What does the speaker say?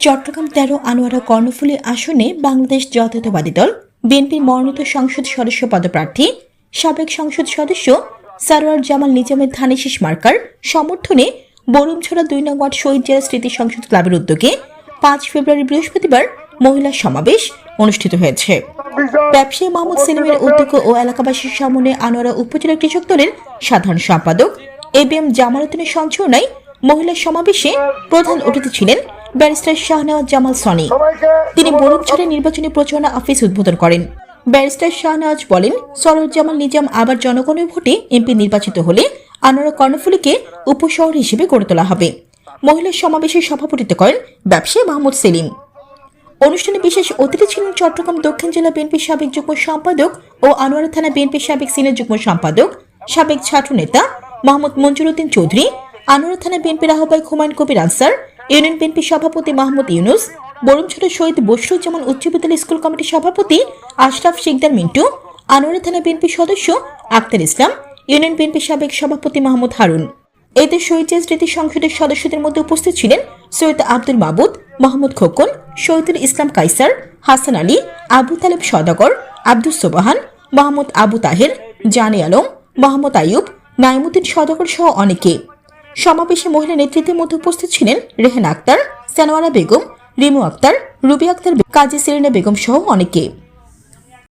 চট্টগ্রাম ১৩ আনোয়ারা কর্ণফুলী আসনে বাংলাদেশ জাতীয়তাবাদী দল বিএনপির মনোনীত সংসদ সদস্য পদপ্রার্থী সাবেক সংসদ সদস্য সারোয়ার জামাল নিজামের ধানের মার্কার সমর্থনে বরুমছড়া ২ নং ওয়ার্ড শহীদ জেলা স্মৃতি সংসদ ক্লাবের উদ্যোগে ৫ ফেব্রুয়ারি বৃহস্পতিবার মহিলা সমাবেশ অনুষ্ঠিত হয়েছে। ব্যবসায়ী মোহাম্মদ সেলিমের উদ্যোগ ও এলাকাবাসীর সামনে আনোয়ারা উপজেলা কৃষক দলের সাধারণ সম্পাদক এবিএম জামাল উদ্দিনের সঞ্চালনায় মহিলা সমাবেশে প্রধান অতিথি ছিলেন ব্যারিস্টার শাহনেওয়াজ জামাল সনি। তিনি বরুমছড়া নির্বাচনী প্রচারণা অফিস উদ্বোধন করেন। ব্যারিস্টার শাহনেওয়াজ বলেন, সারোয়ার জামাল নিজাম আবার জনগণের ভোটে এমপি নির্বাচিত হলে আনোয়ারা কর্ণফুলীকে উপশহর হিসেবে গড়ে তোলা হবে। মহিলা সমাবেশে সভাপতিত্ব করেন ব্যবসায়ী মোহাম্মদ সেলিম। অনুষ্ঠানে বিশেষ অতিথি ছিলেন চট্টগ্রাম দক্ষিণ জেলা বিএনপির সাবেক যুগ্ম সম্পাদক ও আনোয়ারা থানা বিএনপির সাবেক সিনিয়র যুগ্ম সম্পাদক, সাবেক ছাত্র নেতা মোহাম্মদ মঞ্জুর উদ্দিন চৌধুরী, আনোয়ারা থানা বিএনপির আহ্বায়ক Humayun Kabir answer, union BNP সভাপতি মাহমুদ ইউনুস, বরুমছড়া শহীদ বশরুজ্জামান উচ্চ বিদ্যালয় স্কুল কমিটির সভাপতি আশরাফ শিকদার মিন্টু, আনোয়ারা থানা বিএনপির সদস্য আক্তার ইসলাম, ইউনিয়ন বিএনপির সাবেক সভাপতি মাহমুদ হারুন। এতে শহীদ স্মৃতি সংসদের সদস্যদের মধ্যে উপস্থিত ছিলেন সৈয়দ আব্দুল মাবুদ, মাহমুদ খোকন, শহীদুল ইসলাম কাইসার, হাসান আলী, আবু তালেব সদাগর, আব্দুস সোবাহান, মাহমুদ আবু তাহের, জানে আলম, মোহাম্মদ আইয়ুব, নাইমুদ্দিন সদাগর সহ অনেকে। সমাবেশে মহিলা নেতৃত্বের মধ্যে উপস্থিত ছিলেন রেহানা আক্তার, সানোয়ারা বেগম, রিমু আক্তার, রুবি আক্তার, কাজী সেলিনা বেগম সহ অনেকে।